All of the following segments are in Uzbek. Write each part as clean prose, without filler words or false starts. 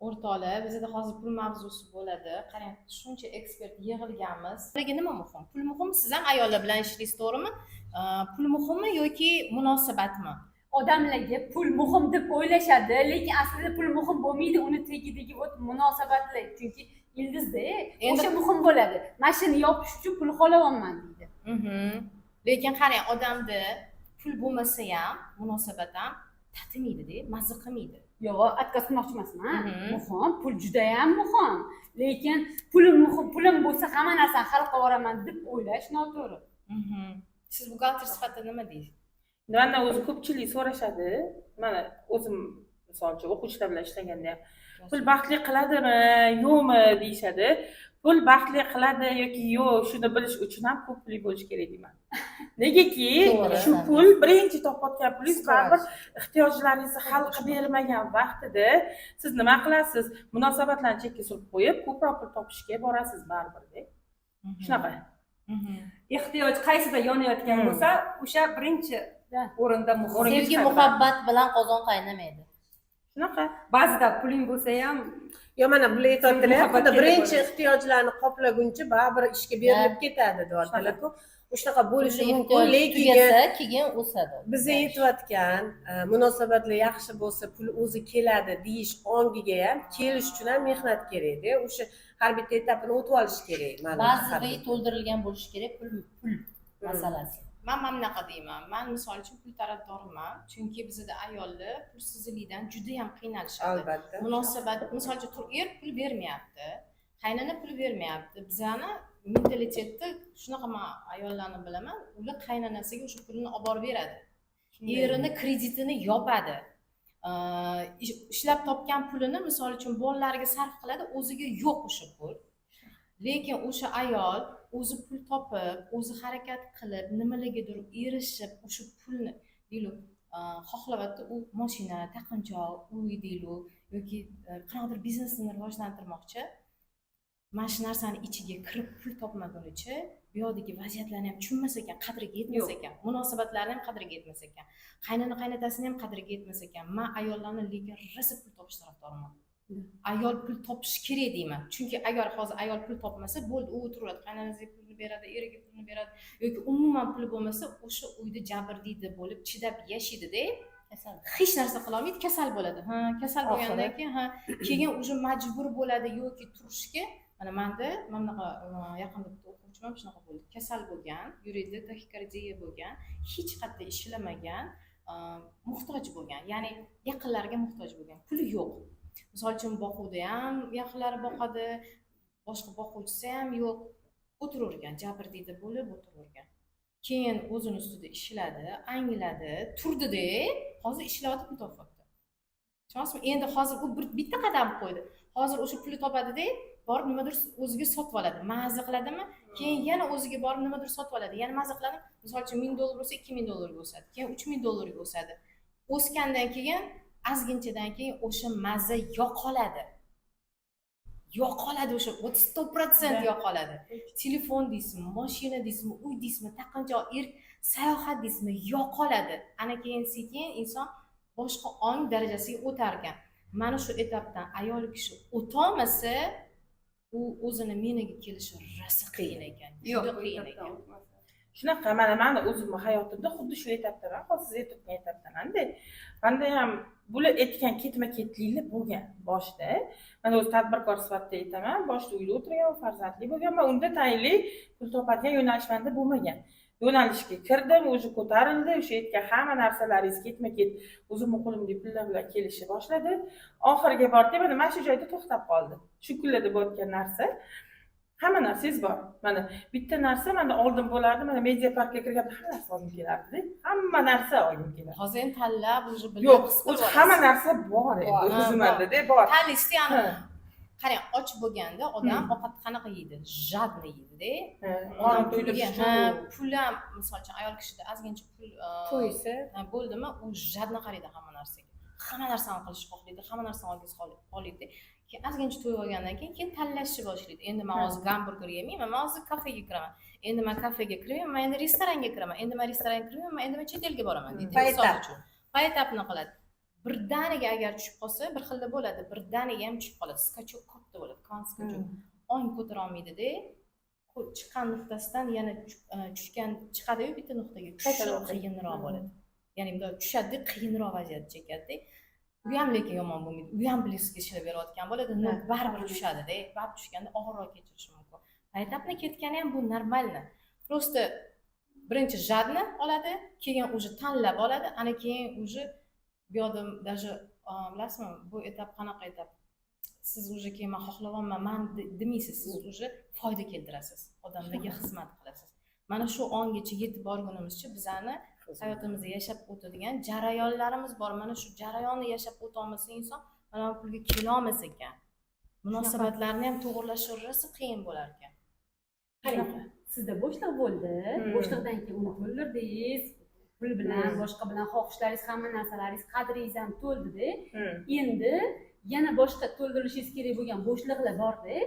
o'rtoqlar, bizda hozir pul mavzusi bo'ladi. Qarang, shuncha ekspert yig'ilganmiz. Sizlarga nima muhim? Pul muhim? Siz ham ayollar bilan ishlaysiz, to'g'rimi? Pul muhimmi yoki munosabatmi? Odamlarga pul muhim deb o'ylashadi, lekin aslida pul muhim bo'lmaydi, uni tagidagi munosabatlar. Chunki ildizda o'sha muhim bo'ladi. Mashina yopish uchun pul xolayapman deydi. Lekin qarang, odamda pul bo'lmasa ham, munosabat ham tatimaydi-da, mazza qilmaydi. Yo'q, отказ qilmoqchi emasman. Muhim, pul juda ham muhim. Lekin pulim bo'lsa hamma narsani hal qilib yuboraman deb o'ylash noto'g'ri. Siz buxgalter sifatida nima deysiz? Mendan o'zi ko'pchilik so'rashadi. Mana o'zim misol uchun o'quvchilar bilan ishlaganda ham pul baxtli qiladimi, yo'qmi deyshadi. Pul baxtli qiladi yoki yo'q, shuni bilish uchun ham ko'p pul bo'lish kerak deyman. Negaki, shu pul birinchi topayotgan pulingiz baribir ehtiyojlaringizni hal qilib bermagan vaqtida siz nima qilasiz? Munosabatlarni chekka surib qo'yib, ko'proq pul topishga borasiz baribir-da. Shunaqa. Ehtiyoj qaysida yonayotgan bo'lsa, o'sha birinchi o'rinda muhim. Sevgi, muhabbat bilan qozon qaynamaydi. Shunaqa. Ba'zida puling bo'lsa ham yo mana bular aytadilar, xuddi birinchi ehtiyojlarni qoplaguncha baribir ishga berilib ketadi deyaptilar-ku. Shunaqa bo'lishi mumkin, lekin keyin o'sadi. Bizga yetayotgan munosabatlar yaxshi bo'lsa, pul o'zi keladi deyish ongiga ham kelish uchun ham mehnat kerak-da. O'sha har bitta etapini o'tib olish kerak. Ba'ziga to'ldirilgan bo'lishi kerak pul masalasi. Men bunaqa deyman. Men misol uchun pul tarafdoriman, chunki bizda ayollar pulsizlikdan juda ham qiynalishadi. Albatta. Munosabat, misol uchun er pul bermayapti, qaynona pul bermayapti. Bizani mentalitetda shunaqa men ayollarni bilaman, ular qaynonasiga o'sha pulni olib borib beradi. Erini kreditini yopadi. Ishlab topgan pulini misol uchun bolalariga sarf qiladi, o'ziga yo'q o'sha pul. Lekin o'sha ayol o'zi pul topib, o'zi harakat qilib, nimalargadir erishib, o'sha pulni deylik, xohlayapti, u mashina, taqinchoq, uy deylik, yoki qanaqadir biznesini rivojlantirmoqchi. Mana shu narsani ichiga kirib pul topmagunicha, bu yoqdagi vaziyatlarni ham tushunmas ekan, qadriga yetmas ekan, munosabatlarni ham qadriga yetmas ekan, qaynona qaynotasini ham qadriga yetmas ekan. Men ayollarni lekin rosa pul topish tarafdoriman. Ayol pul topish kerak deyman. Chunki agar hozir ayol pul topmasa, bo'ldi, u o'tiradi, qaynonasiga pulni beradi, eriga pulni beradi yoki umuman puli bo'lmasa, o'sha uyda jabrdiyda bo'lib, chidab yashaydi-da. Hech narsa qila olmaydi, kasal bo'ladi. Kasal bo'lgandan keyin keyin o'sha majbur bo'ladi yoki turishga. Mana menda bunaqa yaqinda bitta o'quvchim shunaqa bo'ldi. Kasal bo'lgan, yuragida taxikardiya bo'lgan, hech qayerda ishlamagan, muhtoj bo'lgan. Ya'ni yaqinlariga muhtoj bo'lgan. Puli yo'q. Misol uchun boquvda ham yaqinlari boqadi, boshqa boquvchisi ham yo'q. O'tiravergan, jabrdiyda bo'lib o'tiravergan. Keyin o'zini ustida ishladi, angladi, turdi-da, hozir ishlayapti, pul topyapti. Tushunasizmi? Endi hozir u bitta qadam qo'ydi. Hozir o'sha pulni topadi-da, borib nimadir o'ziga sotib oladi. Mazza qiladimi? Keyin yana o'ziga borib nimadir sotib oladi. Yana mazza qiladi. Misol uchun $1000 bo'lsa, $2000 o'sadi. Keyin $3000 o'sadi. O'sgandan keyin ozginchadan keyin o'sha mazza yo'qoladi. Yo'qoladi o'sha 100% yo'qoladi. Telefon deysizmi, mashina deysizmi, uy deysizmi, taqinchoq, sayohat deysizmi, yo'qoladi. Ana keyin sekin inson boshqa ong darajasiga o'tar ekan. Mana shu etapdan ayol kishi o'tolmasa, u o'zini meniga kelishi rosa qiyin ekan. Juda qiyin ekan. Shunaqa mana o'zimning hayotimda xuddi shu etapdaman, hozir siz aytgan etapdamanda. Menda ham bular aytgan ketma-ketliklar bo'lgan boshda. Men o'z tadbirkor sifatida aytaman, boshda uyda o'tirgan, farzandli bo'lganman, unda tayinli pul topadigan yo'nalish menda bo'lmagan. Yo'nalishga kirdim, o'zi ko'tarildi, o'sha aytgan hamma narsalaringiz ketma-ket o'zimning qo'limdagi pullar bilan kelishni boshladi. Oxiriga bordim, mana shu joyda to'xtab qoldi. Shu kunlarda bo'layotgan narsa hamma narsangiz bor. Mana bitta narsa menda oldin bo'lardi, mana media parkga kirganda hamma narsa olib kelardi. Hamma narsa olib kelardi. Hozir ham tanlab, o'zi bilib yo'q, o'zi hamma narsa bor endi o'zimda-da bor. Tanlishda yana qarang, och bo'lganda odam ovqat qanaqa yeydi? Jadni yeydi-da. Qorin to'ydirish. Pul ham, misol uchun ayol kishida ozgincha pul to'ysa bo'ldimi, u jadni qaraydi hamma narsaga. Hamma narsani qilishni xohlaydi, hamma narsani olgisi xohlaydi. Keyin ozgincha to'yib olgandan keyin tanlashni boshlaydi. Endi men hozir gamburger yemayman, men hozir kafega kiraman. Endi men kafega kiraman, men endi restoranga kiraman. Endi men restoranga kiraman, men endi men chet elga boraman deydi. Misol uchun. Poetapni qiladi. birdaniga agar tushib qolsa bir xilda bo'ladi, birdaniga ham tushib qoladi, skachok katta bo'ladi, skachok ong ko'tara olmaydida, chiqqan nuqtasidan yana tushgan chiqadi-yu bitta nuqtaga tushishi qiyinroq bo'ladi. Ya'ni bunday tushadi, qiyinroq vaziyat chekadi. U ham lekin yomon bo'lmaydi. U ham bliskiga ishlab berayotgan bo'ladi, но baribir tushadi-da. Baribir tushganda og'irroq kechirishi mumkin. Etapni ketgani ham bu normalni. Просто birinchi jadni oladi, keyin уже tanlab oladi, ana keyin уже bu yoqda даже bilasizmi, bu etap qanaqa etap? Siz уже keyin men xohlayapman, men demaysiz, siz уже foyda keltirasiz, odamlarga xizmat qilasiz. Mana shu ongacha yetib borgunimizcha bizani hayotimizda yashab o'tadigan jarayonlarimiz bor. Mana shu jarayonni yashab o'ta olmasa inson mana bu pulga kela olmas ekan. Munosabatlarni ham to'g'irlashaverasi qiyin bo'lar ekan. Qarang, sizda bo'shliq bo'ldi. Bo'shliqdan keyin uni to'ldirdingiz. Pul bilan, boshqa bilan xohishlaringiz, hamma narsalaringiz, qadringiz ham to'ldi-da. Endi yana boshqa to'ldirilishingiz kerak bo'lgan bo'shliqlar bor-da.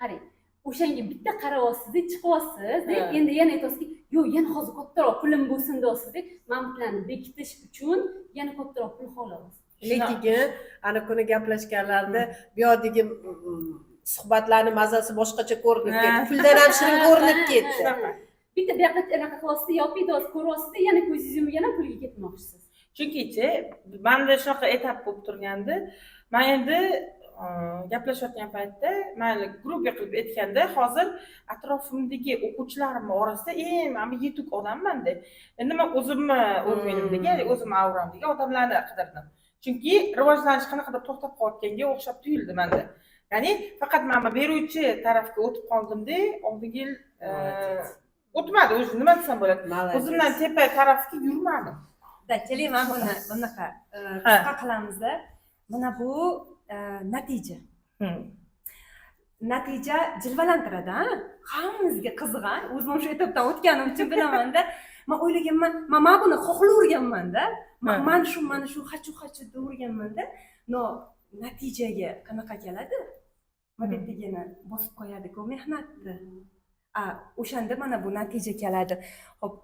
Qarang, o'shanga bitta qarayapsiz, chiqyapsiz, endi yana aytasiz, yo'q, yana hozir kattaroq pulim bo'lsin deyapsiz, ma'lumotlarni bekitish uchun yana kattaroq pul xohlayapsiz. Lekin ana kuni gaplashganlarida bu yoqdagi suhbatlarni mazasi boshqacha ko'rinib ketdi. Puldan ham shirin ko'rinib ketdi. Bitta bu yoqda anaqa qilyapsiz, yoki ko'ryapsiz, yana ko'zingiz yumib yana pulga ketmoqchisiz. Chunkichi menda shunaqa etap bo'lib turgandi. Men endi gaplashayotgan paytda mayli gruppa qilib aytganda, hozir atrofimdagi o'quvchilarim orasida men yetuk odamman-da. Endi men o'zimni o'rganimdagi, ya'ni o'zimni avramdagi odamlarni qidirdim. Chunki rivojlanish qanaqadir to'xtab qolayotganga o'xshab tuyuldi menda. Ya'ni faqat men beruvchi tarafga o'tib qoldim-da, oldingi yil o'tmadi, o'zi nima desam bo'ladi. O'zimdan tepa tarafga yurmadim. Keling, men buni bunaqa qisqa qilamiz-da. Mana bu natija. Natija jilvalantiradi, hammamizga qiziq-a? O'zim o'sha etapdan o'tganim uchun bilaman-da. Men o'ylaganman, men buni xohlayverganman-da. Men shu hachu devorganman-da. No, natijaga qanaqa keladi? Mana bittigina bosib qo'yadi-ku mehnatni. O'shanda mana bu natija keladi. Xo'p,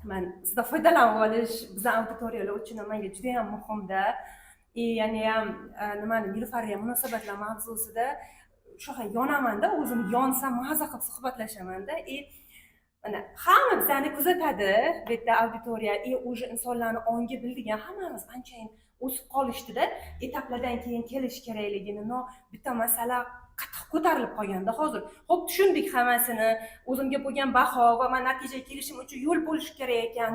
men sizdan foydalanib olish bizning auditoriyalar uchun menga juda ham muhimda. Ya'ni ham nimani Nilufar munosabatlar mavzusida shunaqa yonaman-da, o'zim yonsam maza qilib suhbatlashaman-da. Mana hamma bizani kuzatadi, bu yerda auditoriya, o'sha insonlarni ongi bildigan hammamiz anchayin o'sib qolishdi-da, etaplardan keyin kelish kerakligini, bitta masala qattiq ko'tarilib qolganda hozir. Xo'p, tushundik hammasini, o'zimga bo'lgan baho va men natijaga kelishim uchun yo'l bo'lish kerak ekan.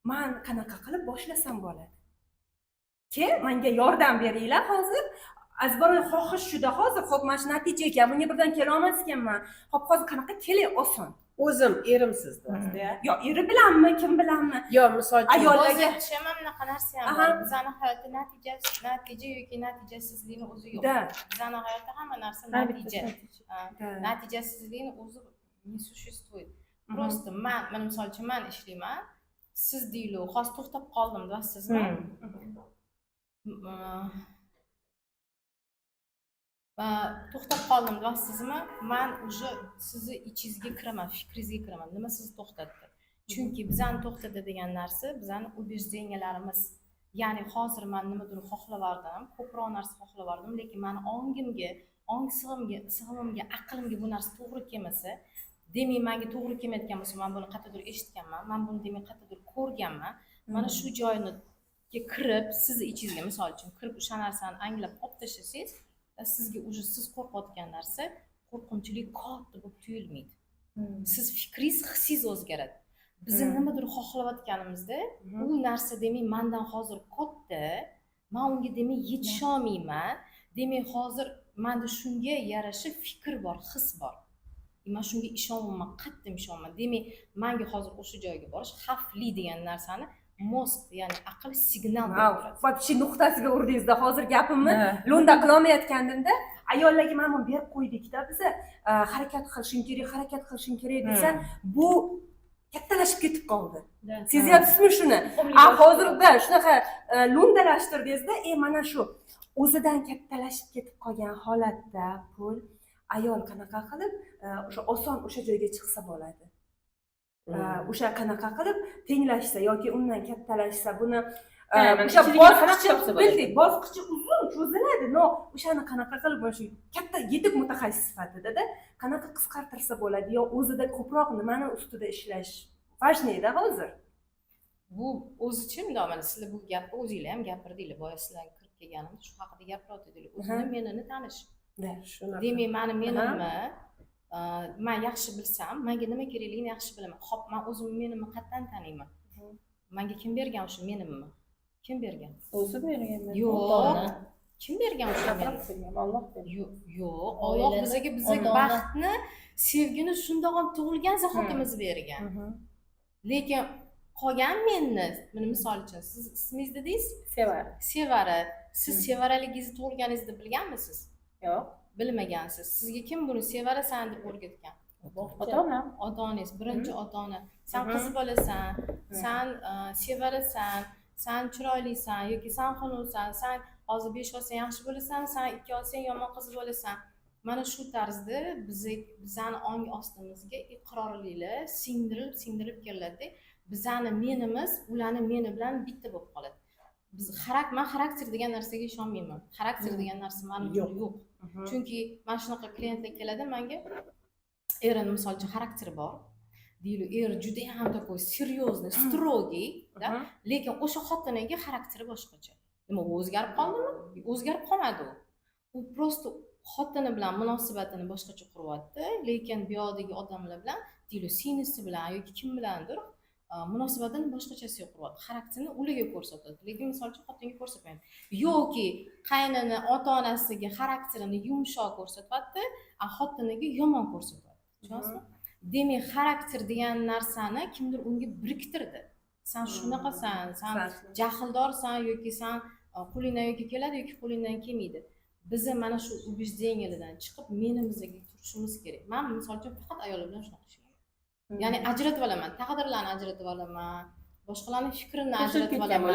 Men qanaqa qilib boshlasam bo'ladi? Menga yordam beringlar hozir. Azbaroy xohish shuda hozir, xo'p, mana shu natija ekan, bunga birdan kela olmas ekanman. Xo'p, hozir qanaqa kelay oson? O'zim erimsiz do'st-ya. Yo, eri bilanmi, kim bilanmi? Yo, misol uchun ayollarga tushaman bunaqa narsa ham bor. Bizani hayotda natija yoki natijasizlikni o'zi yo'q. Bizani hayotda hamma narsa natija. Natijasizlikni o'zi не существует. Просто men misol uchun men ishlayman. Siz deylu, hozir to'xtab qoldim deysizmi? To'xtab qoldim deysizmi? Men уже sizni ichingizga kiraman, fikringizga kiraman. Nima sizni to'xtatdi? Chunki bizani to'xtatadigan narsa bizani убеждениyalarimiz. Ya'ni hozir men nimadir xohlavardim, ko'proq narsa xohlavardim, lekin meni ongimga, sig'imimga, aqlimga bu narsa to'g'ri kelmasa, demak menga to'g'ri kelmayotgan bo'lsa, men buni qayerdadir eshitganman, men buni demak qayerdadir ko'rganman. Mana shu joyni kirib, sizni ichingizga misol uchun kirib o'sha narsani anglab olib tashlasangiz, sizga уже siz qo'rqayotgan narsa qo'rqinchli katta bo'lib tuyulmaydi. Siz fikringiz, hissingiz o'zgaradi. Biz nimadir xohlayotganimizda, u narsa demak mendan hozir katta, men unga demak yetisha olmayman. Demak hozir menda shunga yarasha fikr bor, his bor. Men shunga ishonmayman, qattiq ishonmayman. Demak, menga hozir o'sha joyga borish xavfli degan narsani mozg, ya'ni aql signal beradi. Вообще nuqtasiga urdingizda hozir gapimni lo'nda qila olmayotgandimda, ayollarga mana buni berib qo'ydik-da biz, harakat qilishing kerak desa, bu kattalashib ketib qoldi. Sezyapsizmi shuni? Hozirda shunaqa lo'ndalashtirdingizda, mana shu o'zidan kattalashib ketib qolgan holatda pul ayol qanaqa qilib o'sha oson o'sha joyga chiqsa bo'ladi. O'sha qanaqa qilib tenglashsa yoki undan kattalashsa, buni mana o'sha ichiligini qanaqa bosqichi topsa bo'ladi? bildik, bosqichi uzun cho'ziladi, no o'shani qanaqa qilib mana shu katta yetuk mutaxassis sifatida qanaqa qisqartirsa bo'ladi yo o'zida ko'proq nimani ustida ishlash важныйda hozir. Bu o'zichi bundoq mana sizlar bu gapni o'zinglar ham gapirdinglar boya sizlarga kirib kelganimda shu haqida gapiryotdinglar o'zini menini tanish. Shunaqa. Demak mani menimni man yaxshi bilsam manga nima kerakligini yaxshi bilaman. Xo'p, man o'zim menimni qayerdan taniyman? Menga kim bergan o'sha menimni? Kim bergan? O'zi bergan. Yo'q. Kim bergan o'sha menimni? bergan, Alloh bergan. Yo'q, Alloh bizga baxtni, sevgini shundoq ham tug'ilgan zahotimiz bergan. Lekin qolgan menni, mana misol uchun siz ismingiz dedingiz? Sevara. Sevara. Siz sevaraligingizni tug'ilganingizda bilganmisiz? Yo'q. Bilmagansiz. Sizga kim buni sevarasan deb o'rgatgan? Ota-onam. Ota-onangiz, birinchi ota-ona. Sen qiz bolasan, sen sevarasan, sen chiroylisan yoki sen xunuvsan, sen hozir 5 olsang yaxshi bo'lasan, sen 2 olsang yomon qiz bo'lasan. Mana shu tarzda bizani ong ostimizga iqrorliklar singdirilib keladi. Bizani menimiz ularni meni bilan bitta bo'lib qoladi. Men xarakter degan narsaga ishonmayman. Xarakter degan narsa men uchun yo'q. Chunki mana shunaqa klientlar keladi menga, erini misol uchun xarakteri bor. Deyli, juda ham такой серьезный, строгий, da, lekin o'sha xotiniga xarakteri boshqacha. Nima o'zgarib qoldimi? O'zgarib qolmadi u. U просто xotini bilan munosabatini boshqacha quryapti, lekin bu yoqdagi odamlar bilan, deyli, singlisi bilan yoki kim bilandir munosabatini boshqachasiga quryapti. Xarakterini ularga ko'rsatadi, lekin misol uchun xotinga ko'rsatmaydi. Yoki qaynini ota-onasiga xarakterini yumshoq ko'rsatyapti, a xotiniga yomon ko'rsatyapti. Tushunasizmi? Demak, xarakter degan narsani kimdir unga biriktirdi. Sen shunaqasan, sen jahldorsan yoki sen qo'lingdan yoki keladi yoki qo'lingdan kelmaydi. Biz mana shu убежденияларdan chiqib menimizga turishimiz kerak. Men misol uchun faqat ayollar bilan shunaqa ishlayman. Ya'ni ajratib olaman, taqdirlarni ajratib olaman, boshqalarning fikrini ajratib olaman,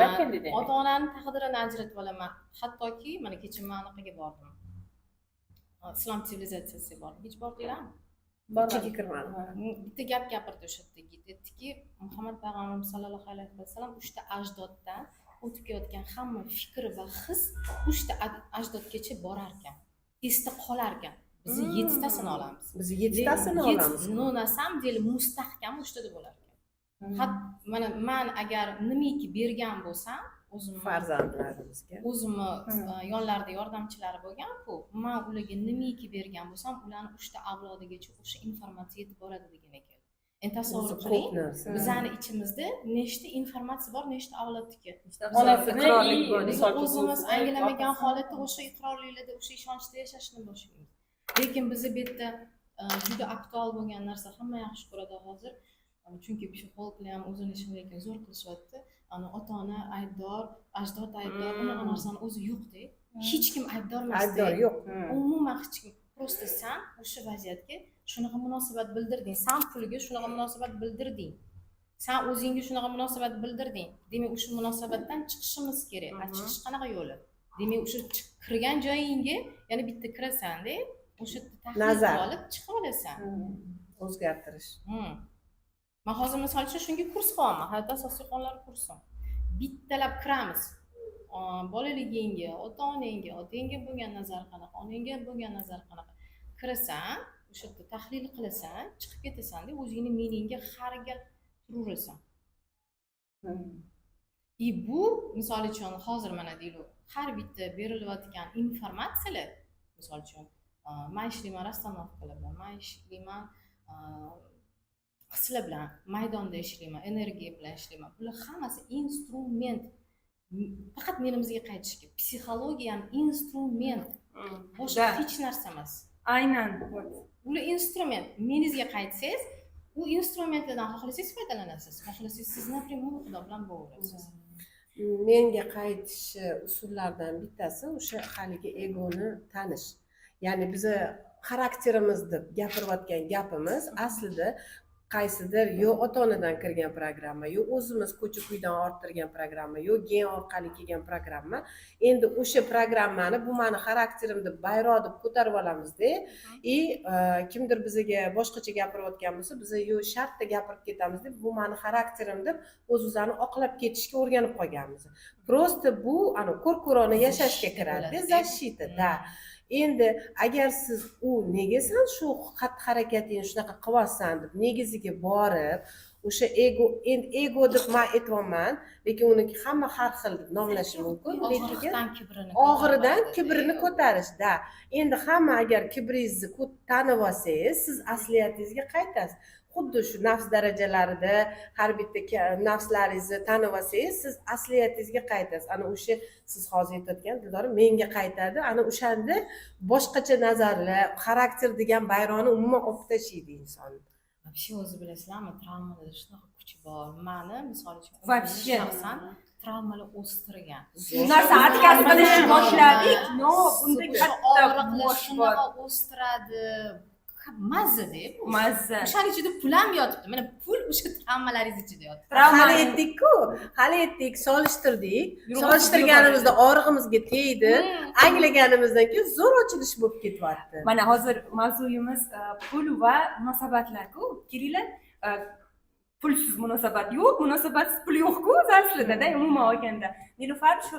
ota-onaning taqdirini ajratib olaman. Hattoki mana kecha men anaqaga bordim. Islom sivilizatsiyasiga bordim. Hech bordinglarmi? Ichiga kirmadim. Bitta gap gapirdi o'sha yerda. Aytdiki, Muhammad payg'ambarimiz sollallohu alayhi vasallam 3 ta ajdoddan o'tib kelayotgan hamma fikr va his 3 ta ajdodgacha borar ekan. Esda qolar ekan. Biz 7 tasini olamiz. Biz 7 tasini olamiz. No nasam deyli mustahkam 3 ta bo'lar ekan. Mana men agar nimiki bergan bo'lsam, o'zim farzandlarimizga, o'zimni yonlarida yordamchilari bo'lgan-ku, men ularga nimiki bergan bo'lsam, ularni 3 ta avlodigacha o'sha informatsiya yetib boradi degan ekan. Endi tasavvur qiling, bizani ichimizda nechta informatsiya bor, nechta avlodniki. Biz o'zimiz anglamagan holatda o'sha iqrorliklarda, o'sha ishonchda yashashni boshlaymiz. Lekin bizda bu yerda juda aktual bo'lgan narsa hamma yaxshi ko'radi hozir. Chunki psixologlar ham o'zini ishini lekin zo'r qilishyapti. Ota-ona aybdor, ajdod aybdor, bunaqa narsani o'zi yo'q-da. Hech kim aybdor emas. Aybdor yo'q. Umuman hech kim. Prosta sen o'sha vaziyatga shunaqa munosabat bildirding. Sen pulga shunaqa munosabat bildirding. Sen o'zingga shunaqa munosabat bildirding. Demak, o'sha munosabatdan chiqishimiz kerak. Chiqish qanaqa yo'li? Demak, o'sha kirgan joyingga yana bitta kirasan-da, o'sha tahlil olib chiqib olasan. O'zgartirish. Men hozir misol uchun shunga kurs qilaman, hayot asosiy qonunlari kursi. Bittalab kiramiz. Bolaligingga, ota-onangga, otangga bo'lgan nazar qanaqa, onangga bo'lgan nazar qanaqa. Kirasan, o'sha yerda tahlil qilasan, chiqib ketasan-da, o'zingni meningga har gal turaverasan. Bu misol uchun hozir mana deylik, har bitta berilayotgan informatsiyalar, misol uchun, men ishlayman rastamlovkada bilan, men ishlayman hislar bilan, maydonda ishlayman, energiya bilan ishlayman. Bular hammasi instrument. Faqat menimizga qaytishga. Psixologiya ham instrument. Boshqa hech narsa emas. Aynan. Ular instrument. Meningizga qaytsangiz, u instrumentlardan xohlasangiz foydalanasiz. Xohlasangiz siz напрямую Xudo bilan bog'lanasiz. Menga qaytish usullaridan bittasi o'sha haligi egoni tanish. Ya'ni biz xarakterimiz deb gapirayotgan gapimiz aslida qaysidir yo ota onadan kirgan programma yo o'zimiz ko'cha kuydan orttirgan programma yo gen orqali kelgan programma. Endi o'sha programmani bu mani xarakterim deb bayroq deb ko'tarib olamizda kimdir bizga boshqacha gapirayotgan bo'lsa biz yo shartda gapirib ketamiz deb bu mani xarakterim deb o'z-o'zini oqlab ketishga o'rganib qolganmiz. Prosta bu ko'r-ko'rona yashashga kiradi, защита, da. Endi agar siz nega sen shu xatti-harakatingni shunaqa qilyapsan deb negiziga borib, o'sha ego deb men aytmayman, lekin uni hamma har xil deb nomlashi mumkin. Lekin og'ridan kibrini ko'tarishda. Endi hamma agar kibringizni tanib olsangiz, siz asliyatingizga qaytasiz. Xuddi shu nafs darajalarida har bitta nafslaringizni tanib olsangiz, siz asliyatingizga qaytasiz. Ana o'sha siz hozir aytayotgan Dilorim menga qaytadi. Ana o'shanda boshqacha nazarlar, xarakter degan bayroqni umuman olib tashlaydi inson. Вообще o'zi bilasizlarmi, travmalar shunaqa kuchi bor. Mani misol uchun Вообще shaxsan travmalar o'stirgan. Shu narsa atkaz qilishni boshladik. No, bunda katta bosh bor. Shunaqa o'stiradi. Mazza-da bu. Mazza. O'shaning ichida pul ham yotibdi. Mana pul o'sha travmalaringiz ichida yotibdi. Hali aytdik-ku, hali aytdik, solishtirdik. Solishtirganimizda og'rig'imizga tegdi. Anglaganimizdan keyin zo'r ochilish bo'lib ketyapti. Mana hozir mavzuyimiz pul va munosabatlar-ku. Kelinglar, pulsiz munosabat yo'q, munosabatsiz pul yo'q-ku aslida-da, umuman olganda. Nilufar shu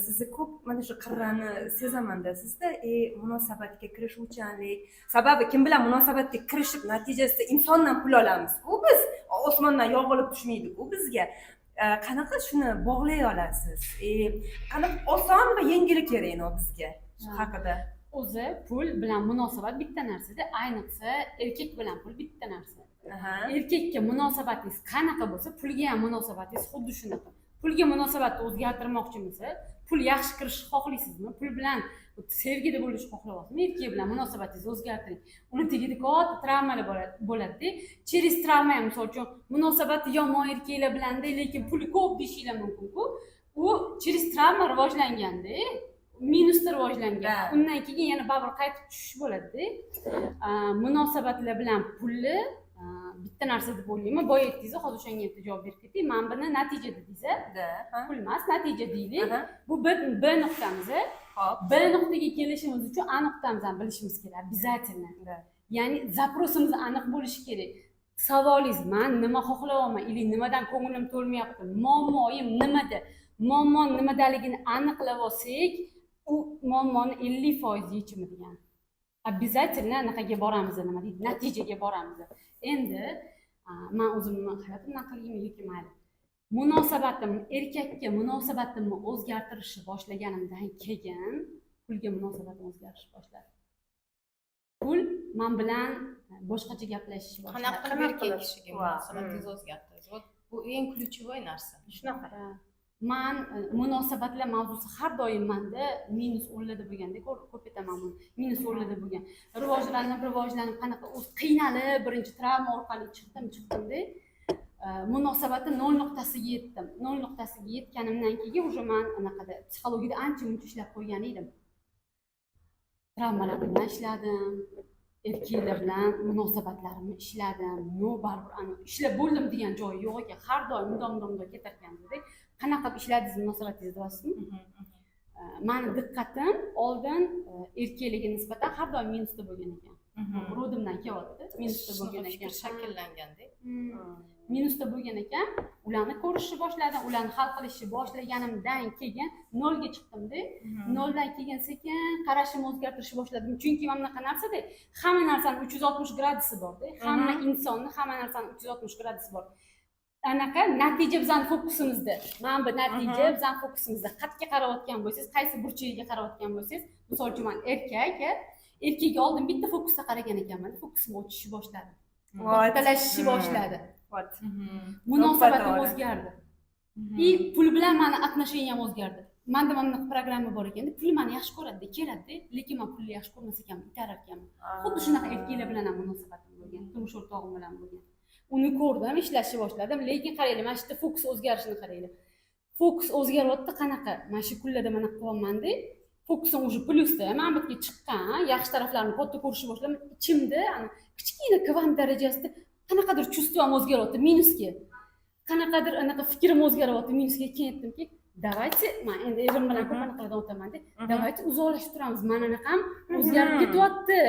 sizni ko'p mana shu qirrani sezaman-da sizda, munosabatga kirishuvchanlik. Sababi kim bilan munosabatga kirishib natijasida insondan pul olamiz-ku biz. Osmondan yog' olib tushmaydi-ku bizga. Qanaqa shuni bog'lay olasiz? Qanaqa oson va yengil kerak bizga shu haqida. O'zi pul bilan munosabat bitta narsada, ayniqsa erkak bilan pul bitta narsa. Erkakka munosabatingiz qanaqa bo'lsa, pulga ham munosabatingiz xuddi shunaqa. Pulga munosabatni o'zgartirmoqchimisiz? Pul yaxshi kirishni xohlaysizmi? Pul bilan sevgida bo'lishni xohlayapsizmi? Erkak bilan munosabatingizni o'zgartiring. Uni tagida katta travmalar bo'ladi-da. Через travma ham misol uchun munosabati yomon erkaklar bilanda, lekin puli ko'p deyishinglar mumkin-ku. U через travma rivojlanganda, minusda rivojlangan. Undan keyin yana baribir qaytib tushish bo'ladi-da. Munosabatlar bilan pulni bitta narsa deb o'ylayman. Boya aytdingiz, hozir o'shanga ham javob berib ketay. Men buni natija dedingiz, pul emas, natija deylik. Bu B nuqtamiz. B nuqtaga kelishimiz uchun A nuqtamizni ham bilishimiz kerak, обязательно. Ya'ni zaprosimiz aniq bo'lishi kerak. Savolingiz, men nima xohlayapman, или nimadan ko'nglim to'lmayapti, muammoyim nimada? Muammo nimadaligini aniqlab olsak, u muammoni 50% yechimi degan. Обязательно anaqaga boramiz, nima deydi, natijaga boramiz. Endi men o'zimni hayotimdan qilganman yoki mayli. Erkakka munosabatimni o'zgartirishni boshlaganimdan keyin pulga munosabatim o'zgarishni boshladi. Pul men bilan boshqacha gaplashishni boshladi. Qanaqa qilib erkak kishiga munosabatingizni o'zgartirasiz? Bu eng ключевой narsa. Shunaqa. Men munosabatlar mavzusi har doim menda minus o'rnida bo'lganda ko'p aytaman buni. Minus o'rnida bo'lgan. Rivojlanib qanaqa qiynalib birinchi travma orqali chiqdim-da. Munosabatni 0 nuqtasiga yetdim. 0 nuqtasiga yetganimdan keyin уже men anaqada psixologiyada ancha-muncha ishlab qo'ygan edim. Travmalar bilan ishladim. Erkaklar bilan munosabatlarimni ishladim. Baribir ishlab bo'ldim degan joyi yo'q ekan. Har doim mudom ketarkanmiz-da. Qanaqa ishladingiz munosabatingizni deyapsizmi? Meni diqqatim oldin erkaklarga nisbatan har doim minusda bo'lgan ekan. Rodimdan kelyapti, minusda bo'lgan ekan, shakllanganda. Minusda bo'lgan ekan, ularni ko'rishni boshladim, ularni hal qilishni boshlaganimdan keyin 0 ga chiqdim-da. 0 dan keyin sekin qarashimni o'zgartirishni boshladim. Chunki mana bunaqa narsada hamma narsaning 360 gradusi bor-da. Hamma insonni hamma narsaning 360 gradusi bor. Anaqa natija bizning fokusimizda. Mana bu natija bizning fokusimizda. Qayerga qarayotgan bo'lsangiz, qaysi burchagiga qarayotgan bo'lsangiz, misol uchun men erkakka oldin bitta fokusda qaragan ekanman, fokusim o'chishni boshladi. Kattalashishni boshladi. Munosabatim o'zgardi. Pul bilan meni отношениям o'zgardi. Menda mana bunaqa programma bor ekan, pul meni yaxshi ko'radi, keladi, lekin men pulni yaxshi ko'rmas ekanman, itarar ekanman. Xuddi shunaqa erkaklar bilan ham munosabatim bo'lgan, turmush o'rtog'im bilan bo'lgan. Uni ko'rdim, ishlashni boshladim, lekin qaranglar, mana shu yerda fokus o'zgarishini qaranglar. Fokus o'zgaryapti, qanaqa? Mana shu kunlarda mana qilyapman-da, fokusim уже plyusda, men bu yerga chiqqan, yaxshi taraflarini katta ko'rishni boshladim. Ichimda kichkina kvant darajasida qanaqadir chuvstvam o'zgaryapti minusga. Qanaqadir anaqa fikrim o'zgaryapti minusga. Keyin aytdimki, давайте, men endi erim bilan ko'p anaqa o'taman deb, давайте uzoqlashib turamiz. Mana anaqam o'zgarib ketyapti.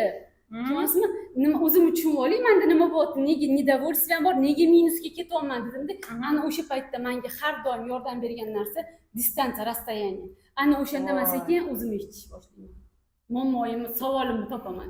Tushunasizmi? Nima o'zimni tushunib oling, menda nima bo'lyapti, nega недовольствием bor, nega minusga ketyapman dedimda, ana o'sha paytda menga har doim yordam bergan narsa distansiya, расстояние. Ana o'shanda men sekin o'zimni eshitish boshlayman. Muammoyimni, savolimni topaman.